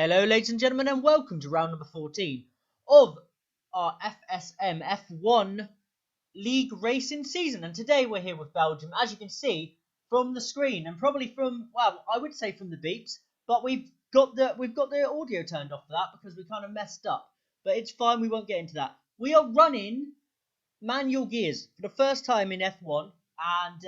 Hello ladies and gentlemen and welcome to round number 14 of our FSM F1 League racing season, and today we're here with Belgium, as you can see from the screen and probably from, well, I would say from the beeps, but we've got the audio turned off for that because we kind of messed up, but it's fine, we won't get into that. We are running manual gears for the first time in F1, and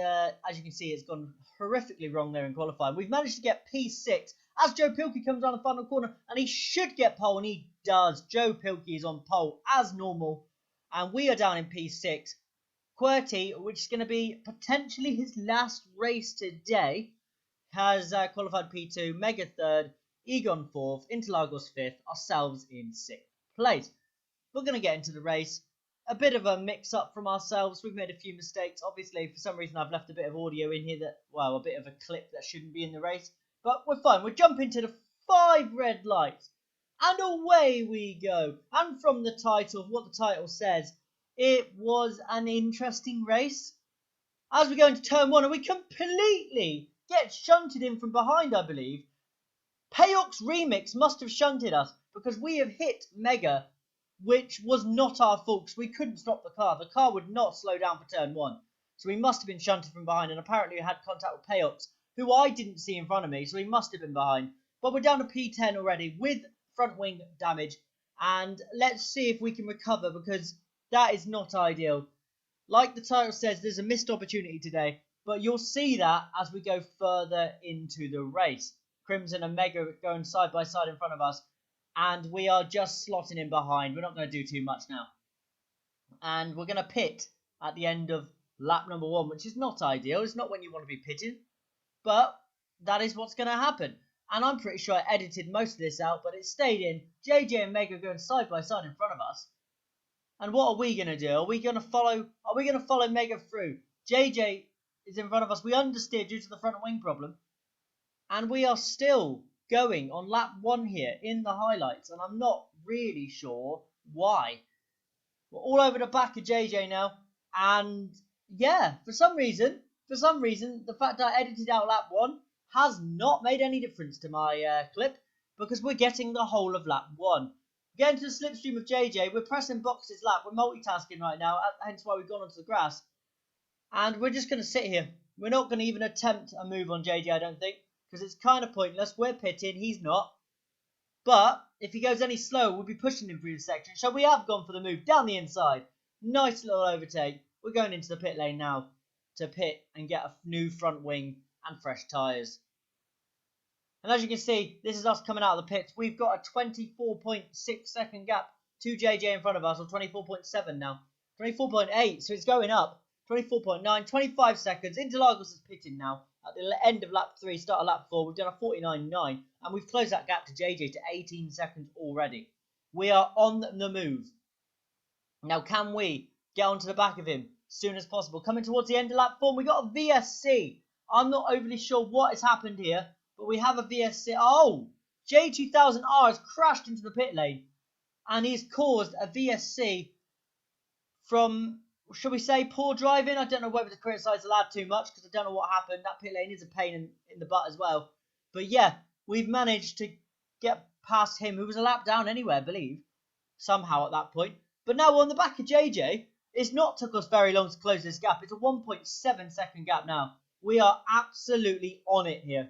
as you can see, it's gone horrifically wrong there in qualifying. We've managed to get P6 as Joe Pilkey comes around the final corner, and he should get pole, and he does. Joe Pilkey is on pole as normal, and we are down in P6. QWERTY, which is going to be potentially his last race today, has qualified P2, Mega 3rd, Egon 4th, Interlagos 5th, ourselves in 6th place. We're going to get into the race. A bit of a mix-up from ourselves. We've made a few mistakes. Obviously, for some reason, I've left a bit of audio in here that, well, a bit of a clip that shouldn't be in the race. But we're fine. We're jumping to the 5 red lights. And away we go. And from the title, what the title says, it was an interesting race. As we go into turn 1, and we completely get shunted in from behind, I believe. Payok's Remix must have shunted us because we have hit Mega, which was not our fault because we couldn't stop the car. The car would not slow down for turn 1. So we must have been shunted from behind, and apparently we had contact with Payok's, who I didn't see in front of me, so he must have been behind. But we're down to P10 already with front wing damage, and let's see if we can recover because that is not ideal. Like the title says, there's a missed opportunity today, but you'll see that as we go further into the race. Crimson and Mega going side by side in front of us, and we are just slotting in behind. We're not going to do too much now. And we're going to pit at the end of lap number 1, which is not ideal. It's not when you want to be pitting, but that is what's going to happen. And I'm pretty sure I edited most of this out, but it stayed in. JJ and Mega going side by side in front of us. And what are we going to do? Are we going to follow Mega through? JJ is in front of us. We understeered due to the front wing problem. And we are still going on lap 1 here in the highlights, and I'm not really sure why. We're all over the back of JJ now, and yeah, for some reason, the fact that I edited out lap 1 has not made any difference to my clip, because we're getting the whole of lap 1. Getting to the slipstream of JJ, we're pressing boxes lap, we're multitasking right now, hence why we've gone onto the grass, and we're just going to sit here. We're not going to even attempt a move on JJ, I don't think, because it's kind of pointless. We're pitting, he's not. But if he goes any slower, we'll be pushing him through the section. So we have gone for the move down the inside. Nice little overtake. We're going into the pit lane now to pit and get a new front wing and fresh tyres. And as you can see, this is us coming out of the pits. We've got a 24.6 second gap to JJ in front of us, or 24.7 now. 24.8, so it's going up. 24.9, 25 seconds. Interlagos is pitting now. At the end of lap 3, start of lap 4, we've done a 49.9, and we've closed that gap to JJ to 18 seconds already. We are on the move. Now, can we get onto the back of him as soon as possible? Coming towards the end of lap 4, we got a VSC. I'm not overly sure what has happened here, but we have a VSC. Oh, J2000R has crashed into the pit lane, and he's caused a VSC from, shall we say, poor driving? I don't know whether to criticise the lad too much because I don't know what happened. That pit lane is a pain in the butt as well. But yeah, we've managed to get past him, who was a lap down anyway, I believe, somehow at that point. But now we're on the back of JJ. It's not took us very long to close this gap. It's a 1.7 second gap now. We are absolutely on it here.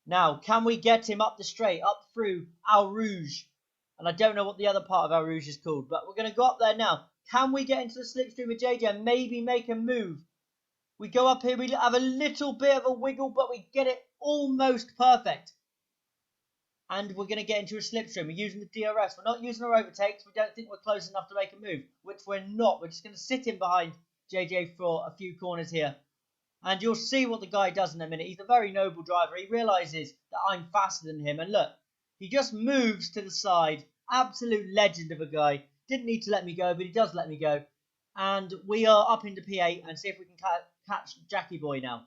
Now, can we get him up the straight, up through Al Rouge? And I don't know what the other part of Al Rouge is called, but we're going to go up there now. Can we get into the slipstream with JJ and maybe make a move? We go up here, we have a little bit of a wiggle, but we get it almost perfect. And we're going to get into a slipstream. We're using the DRS. We're not using our overtakes. We don't think we're close enough to make a move, which we're not. We're just going to sit in behind JJ for a few corners here. And you'll see what the guy does in a minute. He's a very noble driver. He realises that I'm faster than him. And look, he just moves to the side. Absolute legend of a guy. Didn't need to let me go, but he does let me go. And we are up into P8 and see if we can catch Jackie Boy now.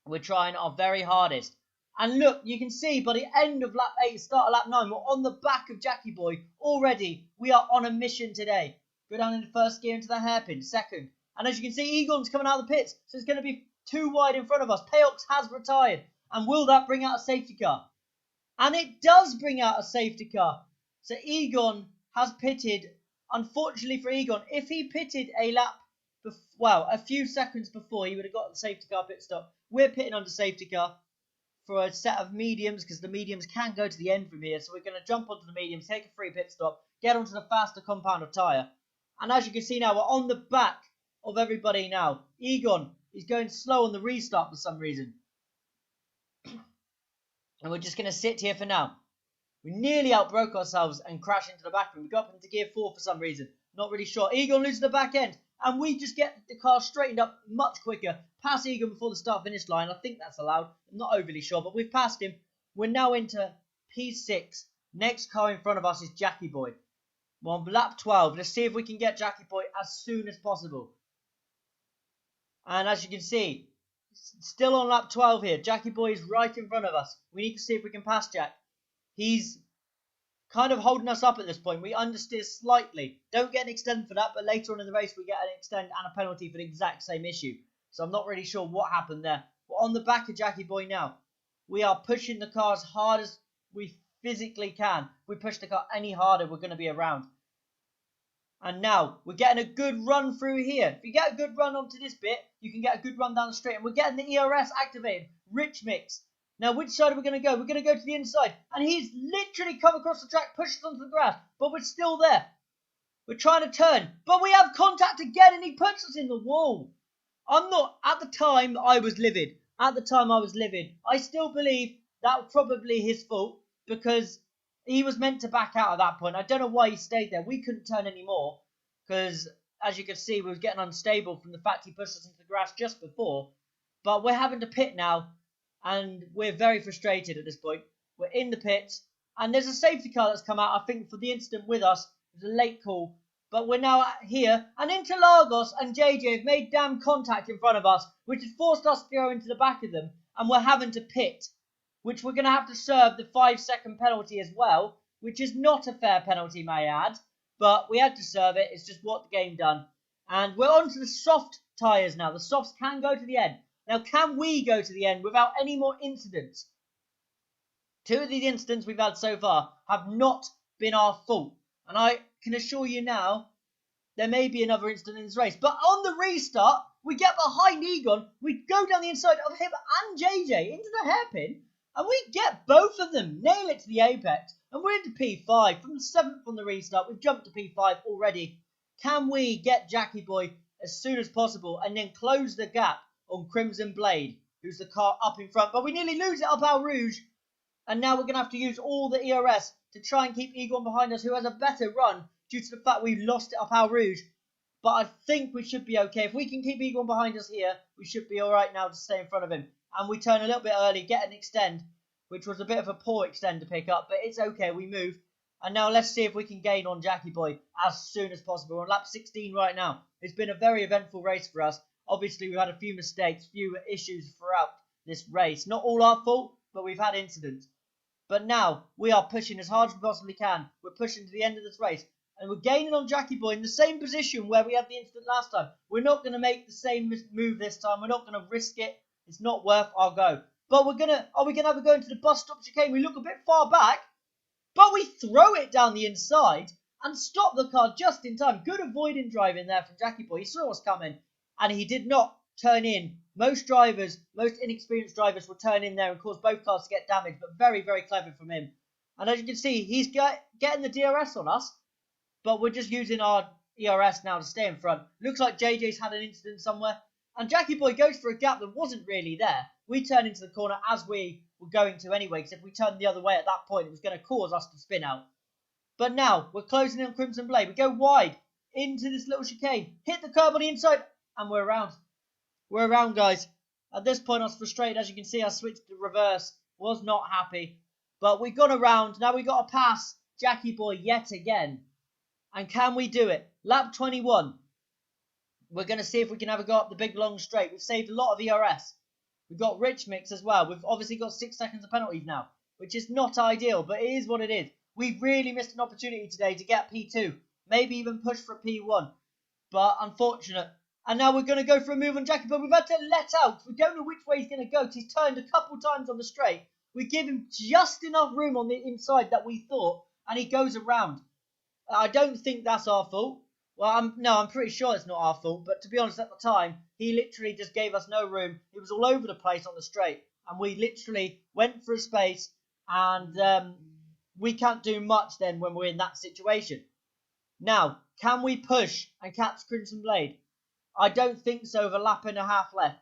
We're trying our very hardest. And look, you can see by the end of lap 8, start of lap 9, we're on the back of Jackie Boy already. We are on a mission today. Go down into first gear into the hairpin, second. And as you can see, Egon's coming out of the pits. So it's going to be too wide in front of us. Payox has retired. And will that bring out a safety car? And it does bring out a safety car. So Egon has pitted. Unfortunately for Egon, if he pitted a lap, a few seconds before, he would have got the safety car pit stop. We're pitting on the safety car for a set of mediums because the mediums can go to the end from here. So we're going to jump onto the mediums, take a free pit stop, get onto the faster compound of tyre. And as you can see now, we're on the back of everybody now. Egon is going slow on the restart for some reason. And we're just going to sit here for now. We nearly outbroke ourselves and crashed into the back of him. We got up into gear 4 for some reason. Not really sure. Egon loses the back end. And we just get the car straightened up much quicker. Pass Egon before the start-finish line. I think that's allowed. I'm not overly sure, but we've passed him. We're now into P6. Next car in front of us is Jackie Boy. We're on lap 12. Let's see if we can get Jackie Boy as soon as possible. And as you can see, still on lap 12 here. Jackie Boy is right in front of us. We need to see if we can pass Jack. He's kind of holding us up at this point. We understeer slightly. Don't get an extend for that, but later on in the race we get an extend and a penalty for the exact same issue. So I'm not really sure what happened there. We're on the back of Jackie Boy now. We are pushing the car as hard as we physically can. If we push the car any harder, we're going to be around. And now we're getting a good run through here. If you get a good run onto this bit, you can get a good run down the straight. And we're getting the ERS activated. Rich mix. Now, which side are we going to go? We're going to go to the inside. And he's literally come across the track, pushed us onto the grass. But we're still there. We're trying to turn. But we have contact again, and he puts us in the wall. At the time, I was livid. I still believe that was probably his fault because he was meant to back out at that point. I don't know why he stayed there. We couldn't turn anymore because, as you can see, we were getting unstable from the fact he pushed us into the grass just before. But we're having to pit now. And we're very frustrated at this point. We're in the pits. And there's a safety car that's come out, I think, for the incident with us. It was a late call. But we're now here. And Interlagos and JJ have made damn contact in front of us, which has forced us to go into the back of them. And we're having to pit, which we're going to have to serve the 5-second penalty as well, which is not a fair penalty, may I add. But we had to serve it. It's just what the game done. And we're on to the soft tyres now. The softs can go to the end. Now, can we go to the end without any more incidents? 2 of the incidents we've had so far have not been our fault. And I can assure you now, there may be another incident in this race. But on the restart, we get behind Egon. We go down the inside of him and JJ into the hairpin. And we get both of them, nail it to the apex. And we're into P5. From the 7th on the restart, we've jumped to P5 already. Can we get Jackie Boy as soon as possible and then close the gap on Crimson Blade, who's the car up in front? But we nearly lose it up Al Rouge. And now we're going to have to use all the ERS to try and keep Egon behind us, who has a better run due to the fact we lost it up Al Rouge. But I think we should be okay. If we can keep Egon behind us here, we should be all right now to stay in front of him. And we turn a little bit early, get an extend, which was a bit of a poor extend to pick up. But it's okay, we move. And now let's see if we can gain on Jackie Boy as soon as possible. We're on lap 16 right now. It's been a very eventful race for us. Obviously, we've had a few mistakes, few issues throughout this race. Not all our fault, but we've had incidents. But now, we are pushing as hard as we possibly can. We're pushing to the end of this race. And we're gaining on Jackie Boy in the same position where we had the incident last time. We're not going to make the same move this time. We're not going to risk it. It's not worth our go. But are we going to have a go into the bus stop chicane? We look a bit far back. But we throw it down the inside and stop the car just in time. Good avoiding driving there from Jackie Boy. He saw us coming. And he did not turn in. Most inexperienced drivers will turn in there and cause both cars to get damaged. But very, very clever from him. And as you can see, he's getting the DRS on us. But we're just using our ERS now to stay in front. Looks like JJ's had an incident somewhere. And Jackie Boy goes for a gap that wasn't really there. We turn into the corner as we were going to anyway. Because if we turned the other way at that point, it was going to cause us to spin out. But now, we're closing in on Crimson Blade. We go wide into this little chicane. Hit the curb on the inside. And we're around. We're around, guys. At this point, I was frustrated. As you can see, I switched to reverse. Was not happy. But we've gone around. Now we've got to pass Jackie Boy yet again. And can we do it? Lap 21. We're going to see if we can have a go up the big long straight. We've saved a lot of ERS. We've got Rich Mix as well. We've obviously got 6 seconds of penalties now, which is not ideal, but it is what it is. We've really missed an opportunity today to get P2. Maybe even push for P1. But unfortunate. And now we're going to go for a move on Jackie, but we've had to let out. We don't know which way he's going to go because he's turned a couple times on the straight. We give him just enough room on the inside that we thought, and he goes around. I don't think that's our fault. Well, I'm pretty sure it's not our fault. But to be honest, at the time, he literally just gave us no room. He was all over the place on the straight, and we literally went for a space, and we can't do much then when we're in that situation. Now, can we push and catch Crimson Blade? I don't think so with a lap and a half left.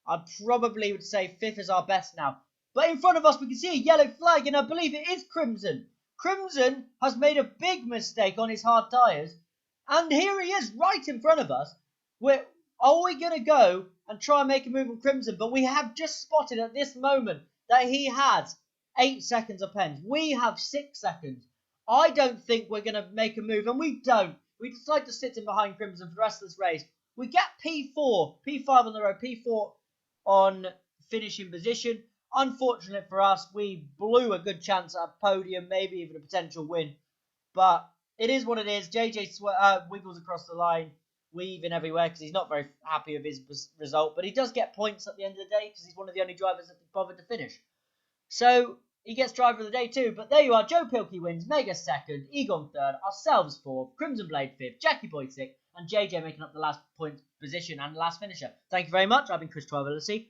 I probably would say fifth is our best now. But in front of us, we can see a yellow flag, and I believe it is Crimson. Crimson has made a big mistake on his hard tyres, and here he is right in front of us. Are we going to go and try and make a move on Crimson? But we have just spotted at this moment that he has 8 seconds of pens. We have 6 seconds. I don't think we're going to make a move, and we don't. We decide to sit in behind Crimson for the rest of this race. We get P4, P5 on the road, P4 on finishing position. Unfortunate for us, we blew a good chance at a podium, maybe even a potential win. But it is what it is. JJ wiggles across the line, weaving everywhere because he's not very happy with his result. But he does get points at the end of the day because he's one of the only drivers that bothered to finish. So he gets driver of the day too. But there you are. Joe Pilkey wins. Mega second. Egon third. Ourselves fourth. Crimson Blade fifth. Jackie Boy sixth. And JJ making up the last point position and the last finisher. Thank you very much. I've been Chris Travelcy.